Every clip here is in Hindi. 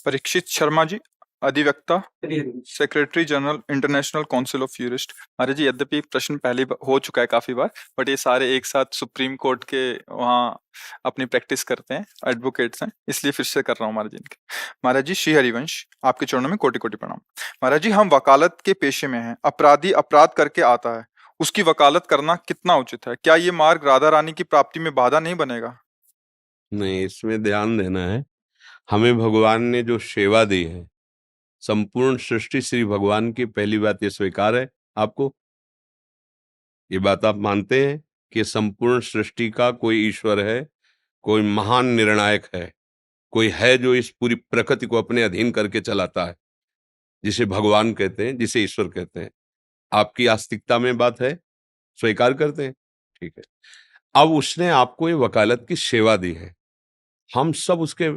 परीक्षित शर्मा जी, अधिवक्ता, secretary general international council of jurists. Maharaj ji, यद्यपि एक प्रश्न पहले हो चुका है काफी बार, बट ये सारे एक साथ सुप्रीम कोर्ट के वहाँ अपनी प्रैक्टिस करते हैं, एडवोकेट्स हैं, इसलिए फिर से कर रहा हूँ महाराज जी इनके। महाराज जी, श्री हरिवंश, आपके चरणों में कोटि कोटि प्रणाम। महाराज जी, हम वकालत के पेशे में हैं, अपराधी अपराध करके आता है, उसकी वकालत करना कितना उचित है? क्या ये मार्ग राधा रानी की प्राप्ति में बाधा नहीं बनेगा? नहीं, इसमें ध्यान देना है। हमें भगवान ने जो सेवा दी है, संपूर्ण सृष्टि श्री भगवान की, पहली बात ये स्वीकार है आपको? ये बात आप मानते हैं कि संपूर्ण सृष्टि का कोई ईश्वर है, कोई महान निर्णायक है, कोई है जो इस पूरी प्रकृति को अपने अधीन करके चलाता है, जिसे भगवान कहते हैं, जिसे ईश्वर कहते हैं? आपकी आस्तिकता में बात है, स्वीकार करते हैं? ठीक है। अब उसने आपको ये वकालत की सेवा दी है, हम सब उसके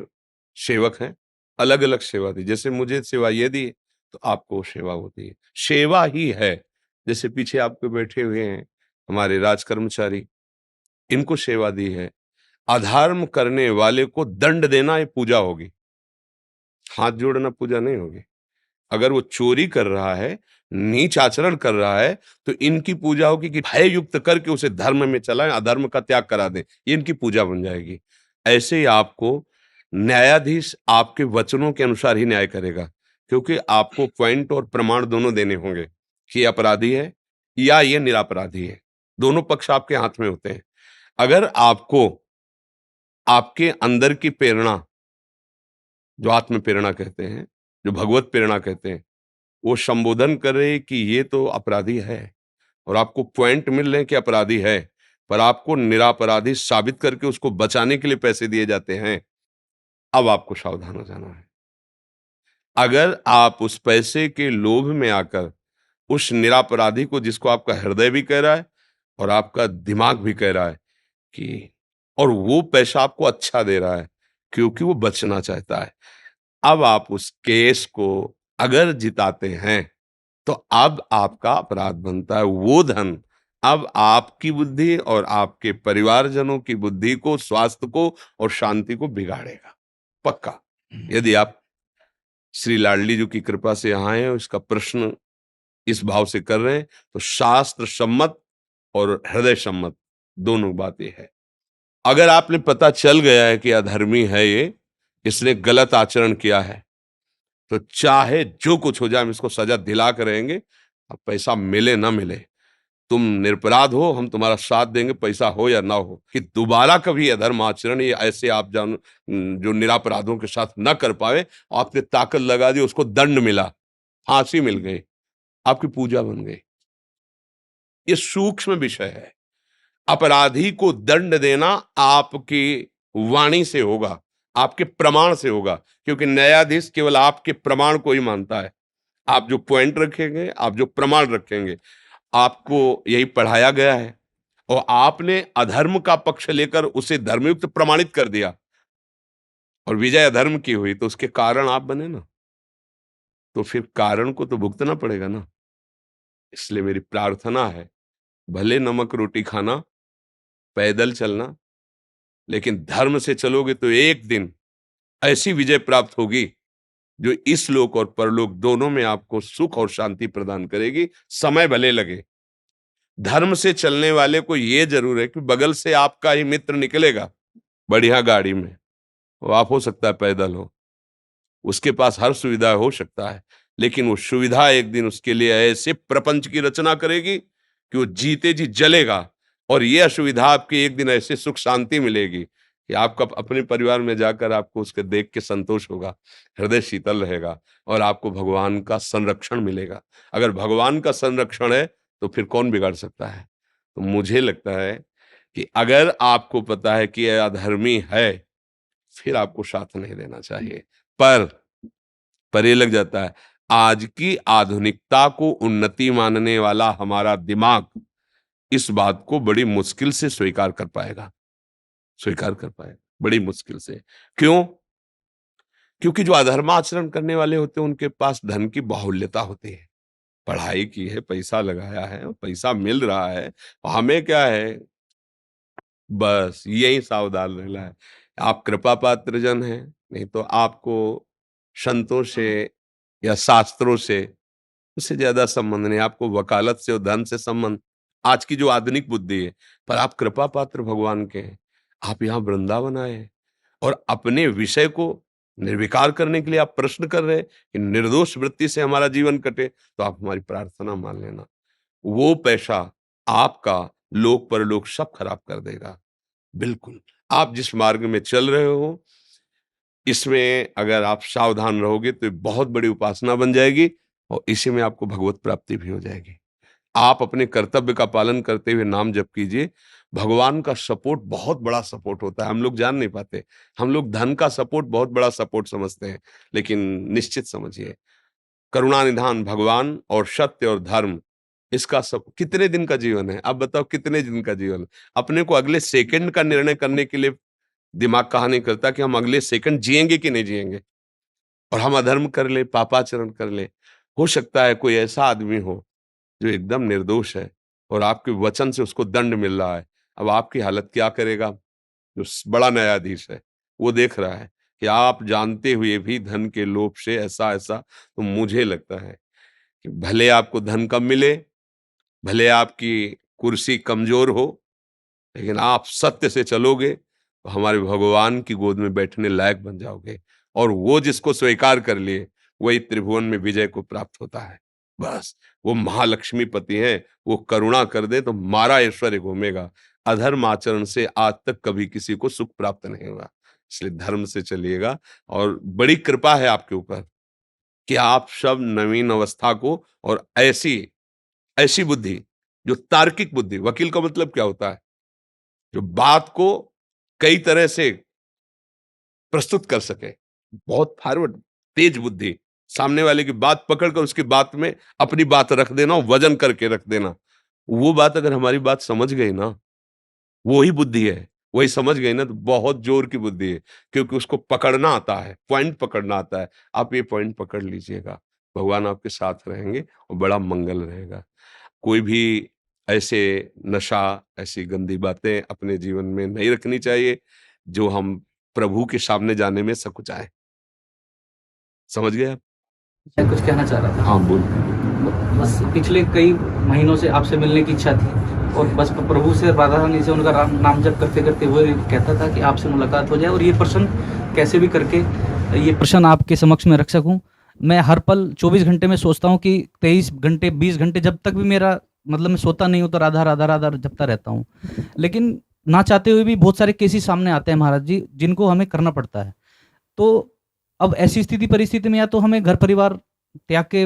सेवक हैं, अलग अलग सेवा दी। जैसे मुझे सेवा ये दी तो आपको सेवा होती है, सेवा ही है। जैसे पीछे आपके बैठे हुए हैं हमारे राज कर्मचारी, इनको सेवा दी है। अधर्म करने वाले को दंड देना ये पूजा होगी, हाथ जोड़ना पूजा नहीं होगी। अगर वो चोरी कर रहा है, नीच आचरण कर रहा है, तो इनकी पूजा होगी कि भय युक्त करके उसे धर्म में चलाएं, अधर्म का त्याग करा दें, ये इनकी पूजा बन जाएगी। ऐसे ही आपको न्यायाधीश आपके वचनों के अनुसार ही न्याय करेगा, क्योंकि आपको पॉइंट और प्रमाण दोनों देने होंगे कि अपराधी है या ये निरपराधी है। दोनों पक्ष आपके हाथ में होते हैं। अगर आपको आपके अंदर की प्रेरणा, जो आत्म प्रेरणा कहते हैं, जो भगवत प्रेरणा कहते हैं, वो संबोधन करे कि ये तो अपराधी है, और आपको पॉइंट मिल रहे हैं कि अपराधी है, पर आपको निरपराधी साबित करके उसको बचाने के लिए पैसे दिए जाते हैं, अब आपको सावधान हो जाना है। अगर आप उस पैसे के लोभ में आकर उस निरपराधी को, जिसको आपका हृदय भी कह रहा है और आपका दिमाग भी कह रहा है कि, और वो पैसा आपको अच्छा दे रहा है क्योंकि वो बचना चाहता है, अब आप उस केस को अगर जिताते हैं तो अब आपका अपराध बनता है। वो धन अब आपकी बुद्धि और आपके परिवारजनों की बुद्धि को, स्वास्थ्य को और शांति को बिगाड़ेगा, पक्का। यदि आप श्री लाडली जी की कृपा से यहाँ हैं, इसका प्रश्न इस भाव से कर रहे हैं, तो शास्त्र सम्मत और हृदय सम्मत दोनों बातें है। अगर आपने पता चल गया है कि अधर्मी है ये, इसने गलत आचरण किया है, तो चाहे जो कुछ हो जाए हम इसको सजा दिला कर रहेंगे। अब पैसा मिले ना मिले, तुम निरपराध हो, हम तुम्हारा साथ देंगे, पैसा हो या ना हो, कि दोबारा कभी अधर्म आचरण ये ऐसे आप जान जो निरपराधों के साथ ना कर पाए। आपने ताकत लगा दी, उसको दंड मिला, फांसी मिल गई, आपकी पूजा बन गई। ये सूक्ष्म विषय है। अपराधी को दंड देना आपकी वाणी से होगा, आपके प्रमाण से होगा, क्योंकि न्यायाधीश केवल आपके प्रमाण को ही मानता है। आप जो पॉइंट रखेंगे, आप जो प्रमाण रखेंगे, आपको यही पढ़ाया गया है, और आपने अधर्म का पक्ष लेकर उसे धर्मयुक्त प्रमाणित कर दिया और विजय अधर्म की हुई, तो उसके कारण आप बने ना, तो फिर कारण को तो भुगतना पड़ेगा ना। इसलिए मेरी प्रार्थना है, भले नमक रोटी खाना, पैदल चलना, लेकिन धर्म से चलोगे तो एक दिन ऐसी विजय प्राप्त होगी जो इस लोक और परलोक दोनों में आपको सुख और शांति प्रदान करेगी। समय भले लगे। धर्म से चलने वाले को यह जरूर है कि बगल से आपका ही मित्र निकलेगा बढ़िया गाड़ी में, वो आप हो सकता है पैदल हो, उसके पास हर सुविधा हो सकता है, लेकिन वो सुविधा एक दिन उसके लिए ऐसे प्रपंच की रचना करेगी कि वो जीते जी जलेगा, और ये असुविधा आपकी एक दिन ऐसे सुख शांति मिलेगी कि आपका अपने परिवार में जाकर आपको उसके देख के संतोष होगा, हृदय शीतल रहेगा, और आपको भगवान का संरक्षण मिलेगा। अगर भगवान का संरक्षण है तो फिर कौन बिगाड़ सकता है? तो मुझे लगता है कि अगर आपको पता है कि यह अधर्मी है, फिर आपको साथ नहीं देना चाहिए। पर ये लग जाता है, आज की आधुनिकता को उन्नति मानने वाला हमारा दिमाग इस बात को बड़ी मुश्किल से स्वीकार कर पाएगा, बड़ी मुश्किल से। क्यों? क्योंकि जो अधर्माचरण करने वाले होते हैं उनके पास धन की बाहुल्यता होती है, पढ़ाई की है, पैसा लगाया है, पैसा मिल रहा है, हमें क्या है, बस यही सावधान रहना है। आप कृपा पात्र जन हैं, नहीं तो आपको संतों से या शास्त्रों से, उससे ज्यादा संबंध नहीं। आपको वकालत से और धन से संबंध, आज की जो आधुनिक बुद्धि है। पर आप कृपा पात्र भगवान के हैं। आप यहाँ वृंदावन आए हैं और अपने विषय को निर्विकार करने के लिए आप प्रश्न कर रहे हैं कि निर्दोष वृत्ति से हमारा जीवन कटे, तो आप हमारी प्रार्थना मान लेना। वो पैसा आपका लोक परलोक सब खराब कर देगा। बिल्कुल, आप जिस मार्ग में चल रहे हो, इसमें अगर आप सावधान रहोगे तो ये बहुत बड़ी उपासना बन जाएगी और इसी में आपको भगवत प्राप्ति भी हो जाएगी। आप अपने कर्तव्य का पालन करते हुए नाम जप कीजिए। भगवान का सपोर्ट बहुत बड़ा सपोर्ट होता है, हम लोग जान नहीं पाते। हम लोग धन का सपोर्ट बहुत बड़ा सपोर्ट समझते हैं, लेकिन निश्चित समझिए, करुणानिधान भगवान और सत्य और धर्म, इसका सब कितने दिन का जीवन है? आप बताओ कितने दिन का जीवन है? अपने को अगले सेकंड का निर्णय करने के लिए दिमाग कहा नहीं करता कि हम अगले सेकंड जिएंगे कि नहीं जिएंगे, और हम अधर्म कर ले, पापाचरण कर ले। हो सकता है कोई ऐसा आदमी हो जो एकदम निर्दोष है और आपके वचन से उसको दंड मिल रहा है। अब आपकी हालत क्या करेगा? जो बड़ा न्यायाधीश है, वो देख रहा है कि आप जानते हुए भी धन के लोभ से ऐसा ऐसा, तो मुझे लगता है कि भले आपको धन कम मिले, भले आपकी कुर्सी कमजोर हो, लेकिन आप सत्य से चलोगे तो हमारे भगवान की गोद में बैठने लायक बन जाओगे। और वो जिसको स्वीकार कर लिए, वही त्रिभुवन में विजय को प्राप्त होता है। बस, वो महालक्ष्मी पति हैं, वो करुणा कर दे तो मारा ऐश्वर्य घूमेगा। अधर्म आचरण से आज तक कभी किसी को सुख प्राप्त नहीं हुआ। इसलिए धर्म से चलिएगा, और बड़ी कृपा है आपके ऊपर कि आप सब नवीन अवस्था को और ऐसी ऐसी बुद्धि, जो तार्किक बुद्धि, वकील का मतलब क्या होता है? जो बात को कई तरह से प्रस्तुत कर सके, बहुत फॉरवर्ड, तेज बुद्धि, सामने वाले की बात पकड़कर उसकी बात में अपनी बात रख देना, वजन करके रख देना। वो बात अगर हमारी बात समझ गई ना, वो ही बुद्धि है। वही समझ गई ना, तो बहुत जोर की बुद्धि है, क्योंकि उसको पकड़ना आता है, पॉइंट पकड़ना आता है। आप ये पॉइंट पकड़ लीजिएगा, भगवान आपके साथ रहेंगे और बड़ा मंगल रहेगा। कोई भी ऐसे नशा, ऐसी गंदी बातें अपने जीवन में नहीं रखनी चाहिए, जो हम प्रभु के सामने जाने में सकुचाएँ। समझ गए आप? मैं कुछ कहना चाह रहा था। हाँ, बोल। बस पिछले कई महीनों से आपसे मिलने की इच्छा थी, और बस प्रभु से, राधा रानी से उनका नाम जप करते करते वो कहता था कि आपसे मुलाकात हो जाए, और ये प्रश्न कैसे भी करके ये प्रश्न आपके समक्ष में रख सकूं। मैं हर पल 24 घंटे में सोचता हूं कि 23 घंटे 20 घंटे जब तक भी मेरा मतलब मैं सोता नहीं हूं तो राधा राधा राधा जपता रहता हूं। लेकिन ना चाहते हुए भी बहुत सारे केसेस सामने आते हैं महाराज जी, जिनको हमें करना पड़ता है। तो अब ऐसी स्थिति परिस्थिति में या तो हमें घर परिवार त्याग के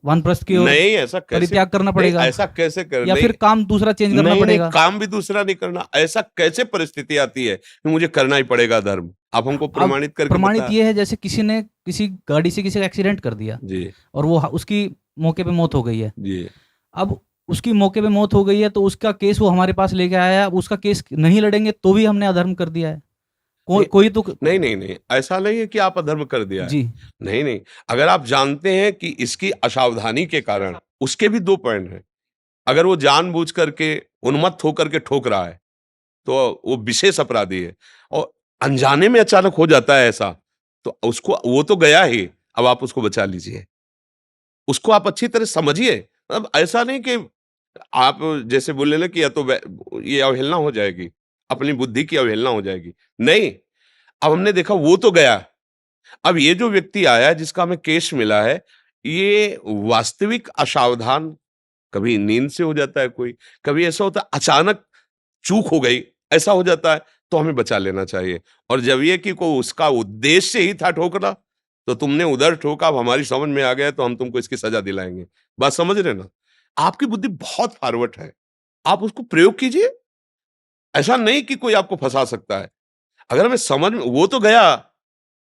वानप्रस्थ की ओर नहीं, ऐसा कैसे, परित्याग करना नहीं, पड़ेगा, ऐसा कैसे कर, या नहीं, फिर काम दूसरा चेंज करना नहीं, नहीं, पड़ेगा। काम भी दूसरा नहीं करना। ऐसा कैसे परिस्थिति आती है कि मुझे करना ही पड़ेगा धर्म? आप हमको अब प्रमाणित करके प्रमाणित बता। ये है, जैसे किसी ने किसी गाड़ी से किसी का एक्सीडेंट कर दिया जी, और वो उसकी मौके पे मौत हो गई है। जी। अब उसकी मौके पे मौत हो गई है तो उसका केस वो हमारे पास लेके आया है। अब उसका केस नहीं लड़ेंगे तो भी हमने अधर्म कर दिया है। नहीं, कोई तो नहीं, नहीं, नहीं, ऐसा नहीं है कि आप अधर्म कर दिया है। जी, नहीं, नहीं, अगर आप जानते हैं कि इसकी असावधानी के कारण, उसके भी 2 पॉइंट हैं। अगर वो जानबूझ करके उन्मत्त होकर के ठोक रहा है, तो वो विशेष अपराधी है, और अनजाने में अचानक हो जाता है ऐसा, तो उसको, वो तो गया ही, अब आप उसको बचा लीजिए। उसको आप अच्छी तरह समझिए। मतलब ऐसा नहीं कि आप जैसे बोले ना कि या तो ये अवहेलना हो जाएगी, अपनी बुद्धि की अवहेलना हो जाएगी। नहीं, अब हमने देखा वो तो गया। अब ये जो व्यक्ति आया है जिसका हमें केस मिला है, ये वास्तविक असावधान, कभी नींद से हो जाता है कोई, कभी ऐसा होता है अचानक चूक हो गई, ऐसा हो जाता है, तो हमें बचा लेना चाहिए। और जब ये कि को उसका उद्देश्य ही था ठोकना, तो तुमने उधर ठोका, अब हमारी समझ में आ गया तो हम तुमको इसकी सजा दिलाएंगे। बात समझ रहे ना? आपकी बुद्धि बहुत फॉरवर्ड है, आप उसको प्रयोग कीजिए। ऐसा नहीं कि कोई आपको फंसा सकता है। अगर हमें समझ में, वो तो गया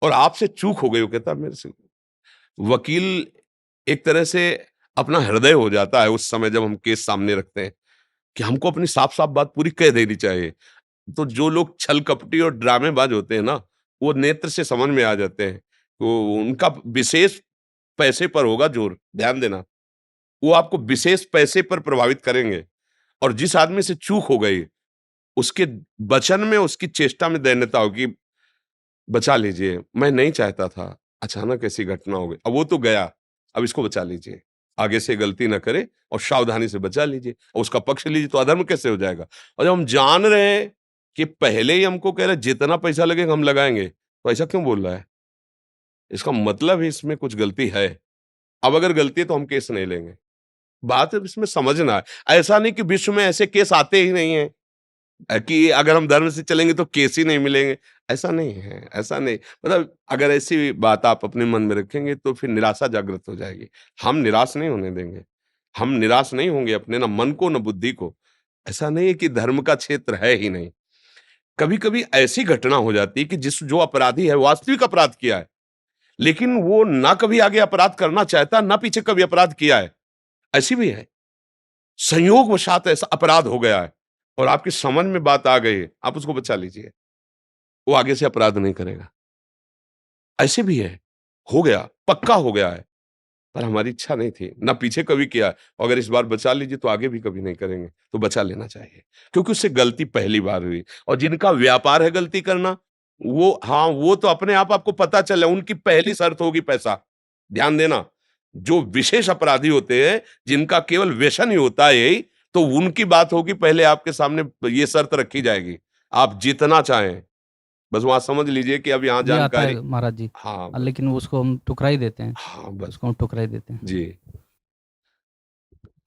और आपसे चूक हो गई, वो कहता मेरे से। वकील एक तरह से अपना हृदय हो जाता है उस समय जब हम केस सामने रखते हैं, कि हमको अपनी साफ साफ बात पूरी कह देनी चाहिए। तो जो लोग छल कपटी और ड्रामेबाज होते हैं ना, वो नेत्र से समझ में आ जाते हैं, तो उनका विशेष पैसे पर होगा जोर, ध्यान देना। वो आपको विशेष पैसे पर प्रभावित करेंगे, और जिस आदमी से चूक हो गई, उसके वचन में, उसकी चेष्टा में दैन्यता होगी, बचा लीजिए, मैं नहीं चाहता था, अचानक ऐसी घटना हो गई, अब वो तो गया, अब इसको बचा लीजिए, आगे से गलती ना करे और सावधानी से बचा लीजिए और उसका पक्ष लीजिए, तो अधर्म कैसे हो जाएगा। और जब हम जान रहे हैं कि पहले ही हमको कह रहे हैं जितना पैसा लगेगा हम लगाएंगे, तो ऐसा क्यों बोल रहा है? इसका मतलब है इसमें कुछ गलती है। अब अगर गलती है तो हम केस नहीं लेंगे। बात है इसमें समझना है। ऐसा नहीं कि विश्व में ऐसे केस आते ही नहीं है कि अगर हम धर्म से चलेंगे तो केस ही नहीं मिलेंगे। ऐसा नहीं है, ऐसा नहीं, मतलब अगर ऐसी बात आप अपने मन में रखेंगे तो फिर निराशा जागृत हो जाएगी। हम निराश नहीं होने देंगे। हम निराश नहीं होंगे अपने ना मन को ना बुद्धि को। ऐसा नहीं है कि धर्म का क्षेत्र है ही नहीं। कभी-कभी ऐसी घटना हो जाती है कि जिस जो अपराधी है वास्तविक अपराध किया है, लेकिन वो ना कभी आगे अपराध करना चाहता, ना पीछे कभी अपराध किया है। ऐसी भी है। संयोगवशात ऐसा अपराध हो गया है और आपकी समझ में बात आ गई है, आप उसको बचा लीजिए। वो आगे से अपराध नहीं करेगा। ऐसे भी है, हो गया, पक्का हो गया है, पर हमारी इच्छा नहीं थी, ना पीछे कभी किया है। अगर इस बार बचा लीजिए तो आगे भी कभी नहीं करेंगे, तो बचा लेना चाहिए। क्योंकि उससे गलती पहली बार हुई और जिनका व्यापार है गलती करना, वो हाँ, वो तो अपने आप आपको पता चले, उनकी पहली शर्त होगी पैसा। ध्यान देना, जो विशेष अपराधी होते हैं, जिनका केवल व्यसन ही होता है यही, तो उनकी बात होगी पहले आपके सामने ये शर्त रखी जाएगी, आप जितना चाहें। बस वहाँ समझ लीजिए कि अब यहाँ ये आता जानकारी है महाराज जी, हाँ, बस लेकिन उसको हम ठुकरा ही देते हैं, हाँ, बस उसको हम ठुकरा ही देते हैं। जी।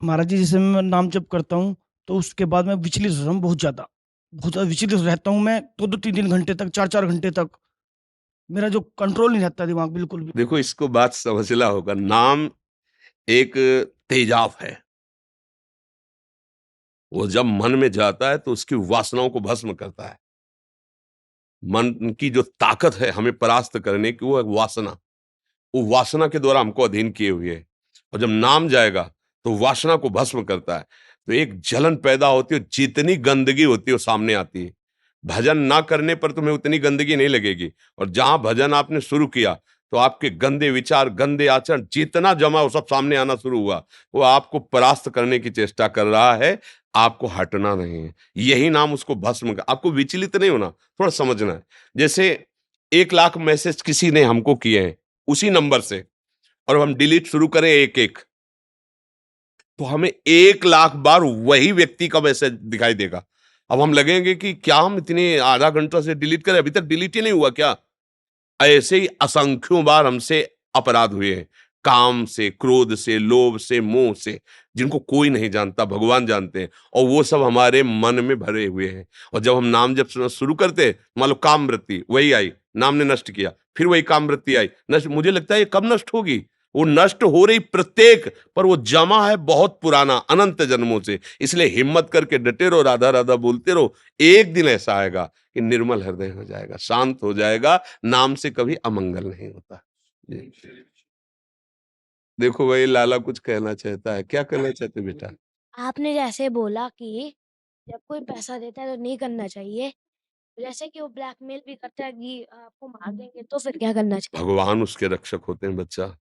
महाराज जी, जैसे मैं नाम जप करता हूँ तो उसके बाद मैं विचलित रहता हूँ, बहुत ज़्यादा विचलित रहता हूँ मैं, 2-2 3-3 घंटे तक, 4-4 घंटे तक। मेरा जो कंट्रोल नहीं रहता दिमाग बिल्कुल भी। देखो इसको बात समझना होगा, नाम एक तेजाब है। वो जब मन में जाता है तो उसकी वासनाओं को भस्म करता है। मन की जो ताकत है हमें परास्त करने की, वो है वासना। वो वासना के द्वारा हमको अधीन किए हुए है और जब नाम जाएगा तो वासना को भस्म करता है। तो एक जलन पैदा होती है, जितनी गंदगी होती है वो सामने आती है। भजन ना करने पर तुम्हें उतनी गंदगी नहीं लगेगी और जहां भजन आपने शुरू किया तो आपके गंदे विचार, गंदे आचरण जितना जमा वो सब सामने आना शुरू हुआ। वो आपको परास्त करने की चेष्टा कर रहा है, आपको हटना नहीं है। यही नाम उसको भस्म कर, आपको विचलित नहीं होना, थोड़ा समझना है। जैसे 1 लाख मैसेज किसी ने हमको किए हैं उसी नंबर से और हम डिलीट शुरू करें एक-एक, तो हमें 1 लाख बार वही व्यक्ति का मैसेज दिखाई देगा। अब हम लगेंगे कि क्या हम इतने आधा घंटा से डिलीट करें, अभी तक डिलीट ही नहीं हुआ क्या? ऐसे ही असंख्यों बार हमसे अपराध हुए हैं। काम से, क्रोध से, लोभ से, मोह से, जिनको कोई नहीं जानता, भगवान जानते हैं और वो सब हमारे मन में भरे हुए हैं। और जब हम नाम जब शुरू करते हैं, मान लो काम वृत्ति वही आई, नाम ने नष्ट किया, फिर वही काम वृत्ति आई, नष्ट। मुझे लगता है ये कब नष्ट होगी? वो नष्ट हो रही प्रत्येक, पर वो जमा है बहुत पुराना, अनंत जन्मों से। इसलिए हिम्मत करके डटे रहो, राधा राधा बोलते रहो। एक दिन ऐसा आएगा कि निर्मल हृदय हो जाएगा, शांत हो जाएगा। नाम से कभी अमंगल नहीं होता। जी। देखो भाई, लाला कुछ कहना चाहता है, क्या कहना चाहते बेटा? आपने जैसे बोला कि जब कोई पैसा देता है तो नहीं करना चाहिए, जैसे कि वो ब्लैकमेल भी करता है कि आपको मार देंगे, तो फिर क्या करना चाहिए? भगवान उसके रक्षक होते हैं बच्चा,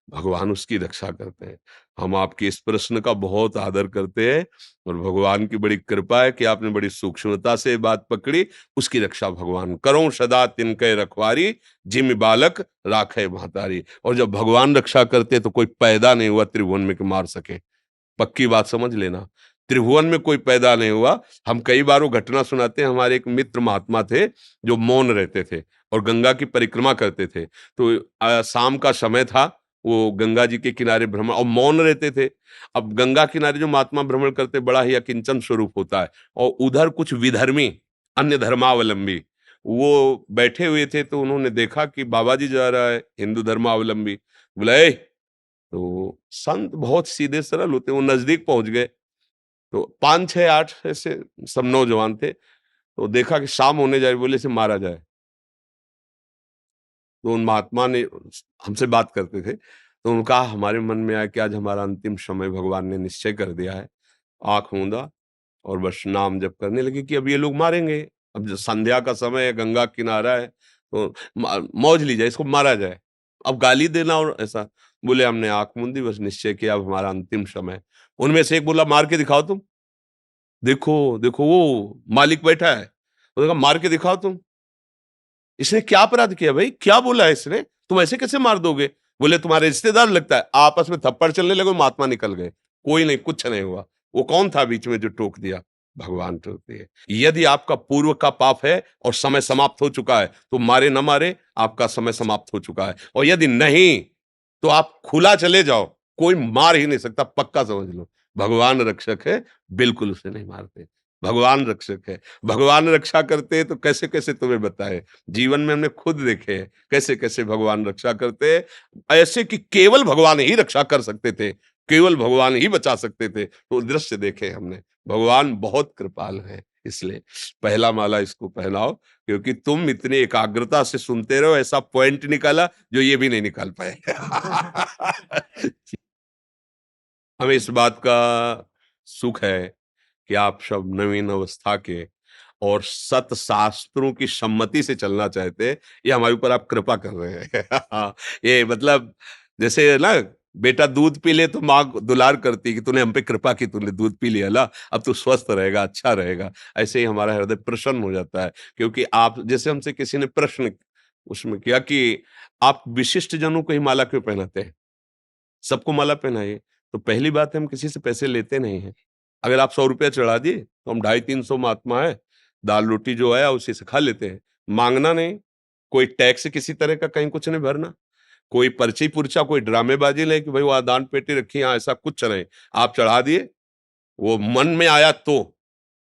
भगवान उसकी रक्षा करते हैं। हम आपके इस प्रश्न का बहुत आदर करते हैं और भगवान की बड़ी कृपा है कि आपने बड़ी सूक्ष्मता से बात पकड़ी। उसकी रक्षा भगवान करो सदा तिनके रखवारी, जिम बालक राखे महतारी। और जब भगवान रक्षा करते तो कोई पैदा नहीं हुआ त्रिभुवन में कि मार सके। पक्की बात समझ लेना, त्रिभुवन में कोई पैदा नहीं हुआ। हम कई बार वो घटना सुनाते हैं, हमारे एक मित्र महात्मा थे जो मौन रहते थे और गंगा की परिक्रमा करते थे। तो शाम का समय था, वो गंगा जी के किनारे भ्रमण और मौन रहते थे। अब गंगा किनारे जो महात्मा भ्रमण करते, बड़ा ही अकिंचन स्वरूप होता है और उधर कुछ विधर्मी, अन्य धर्मावलंबी वो बैठे हुए थे। तो उन्होंने देखा कि बाबा जी जा रहा है, हिंदू धर्मावलंबी। बोला ए, तो संत बहुत सीधे सरल होते, वो नजदीक पहुंच गए। तो 5 6 8 ऐसे सब नौजवान थे। तो देखा कि शाम होने जाए, बोले इसे मारा जाए। तो उन महात्मा ने हमसे बात करते थे, तो उन्होंने कहा हमारे मन में आया कि आज हमारा अंतिम समय भगवान ने निश्चय कर दिया है। आंख मूंदा और बस नाम जप करने लगे कि अब ये लोग मारेंगे। अब जो संध्या का समय है, गंगा किनारा है, तो मौज ली जाए, इसको मारा जाए। अब गाली देना और ऐसा। बोले हमने आंख मूंदी, बस निश्चय किया अब हमारा अंतिम समय। उनमें से एक बोला मार के दिखाओ तुम। देखो देखो वो मालिक बैठा है, उसने कहा मार के दिखाओ तुम। इसने क्या अपराध किया भाई, क्या बोला है इसने, तुम ऐसे कैसे मार दोगे? बोले तुम्हारे रिश्तेदार लगता है। आपस में थप्पड़ चलने लगे, महात्मा निकल गए, कोई नहीं, कुछ नहीं हुआ। वो कौन था बीच में जो टोक दिया? भगवान टोकते हैं। यदि आपका पूर्व का पाप है और समय समाप्त हो चुका है तो मारे न मारे, आपका समय समाप्त हो चुका है। और यदि नहीं तो आप खुला चले जाओ, कोई मार ही नहीं सकता, पक्का समझ लो। भगवान रक्षक है, बिल्कुल उसे नहीं मारते। भगवान रक्षक है, भगवान रक्षा करते हैं तो कैसे कैसे तुम्हें बताए, जीवन में हमने खुद देखे हैं कैसे कैसे भगवान रक्षा करते हैं, ऐसे कि केवल भगवान ही रक्षा कर सकते थे, केवल भगवान ही बचा सकते थे। तो दृश्य देखे हमने, भगवान बहुत कृपाल है। इसलिए पहला माला इसको पहनाओ, क्योंकि तुम इतनी एकाग्रता से सुनते रहो, ऐसा पॉइंट निकाला जो ये भी नहीं निकाल पाए। हमें इस बात का सुख है कि आप सब नवीन अवस्था के और सत शास्त्रों की सम्मति से चलना चाहते हैं। ये हमारे ऊपर आप कृपा कर रहे हैं। ये मतलब जैसे ना बेटा दूध पी ले तो माँ दुलार करती कि तूने हम पे कृपा की, तूने दूध पी लिया ला, अब तू स्वस्थ रहेगा, अच्छा रहेगा। ऐसे ही हमारा हृदय प्रसन्न हो जाता है, क्योंकि आप जैसे हमसे किसी ने प्रश्न उसमें किया कि आप विशिष्ट जनों को ही माला क्यों पहनाते हैं, सबको माला पहनाइए। तो पहली बात है, हम किसी से पैसे लेते नहीं हैं। अगर आप 100 रुपया चढ़ा दिए तो हम 250-300 महात्मा है, दाल रोटी जो है उसी से खा लेते हैं। मांगना नहीं, कोई टैक्स किसी तरह का कहीं कुछ नहीं भरना, कोई पर्ची पुर्चा, कोई ड्रामेबाजी नहीं कि भाई वहां दान पेटी रखी, यहाँ ऐसा कुछ नहीं। आप चढ़ा दिए, वो मन में आया तो,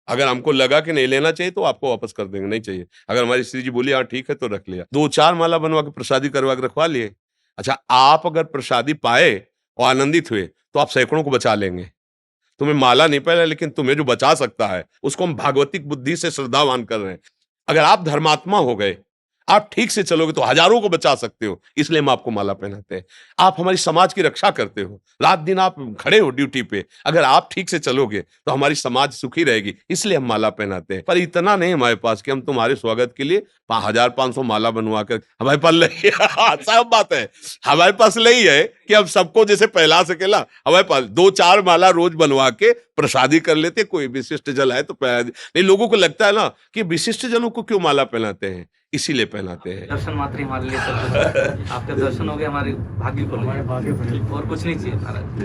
अगर हमको लगा कि नहीं लेना चाहिए तो आपको वापस कर देंगे, नहीं चाहिए। अगर हमारी श्री जी बोली हाँ ठीक है तो रख लिया। 2-4 माला बनवा के प्रसादी करवा के रखवा लिए। अच्छा, आप अगर प्रसादी पाए और आनंदित हुए तो आप सैकड़ों को बचा लेंगे। तुम्हें माला नहीं पहना, लेकिन तुम्हें जो बचा सकता है उसको हम भागवतिक बुद्धि से श्रद्धावान कर रहे हैं। अगर आप धर्मात्मा हो गए, आप ठीक से चलोगे तो हजारों को बचा सकते हो, इसलिए हम आपको माला पहनाते हैं। आप हमारी समाज की रक्षा करते हो, रात दिन आप खड़े हो ड्यूटी पे, अगर आप ठीक से चलोगे तो हमारी समाज सुखी रहेगी, इसलिए हम माला पहनाते हैं। पर इतना नहीं हमारे पास कि हम तुम्हारे स्वागत के लिए 1500 माला बनवा कर हमारे पास नहीं। सब बात है, हमारे पास नहीं है कि हम सबको जैसे पहला सकेला। हमारे पास 2-4 माला रोज बनवा के प्रसादी कर लेते, कोई विशिष्ट जल है तो पहना। नहीं, लोगों को लगता है ना कि विशिष्ट जनों को क्यों माला पहनाते हैं, इसीलिए पहनाते हैं। दर्शन मात्र ही हमारे लिए सब कुछ है। आपके दर्शन हो गए, हमारे भाग्य को और कुछ नहीं चाहिए महाराज।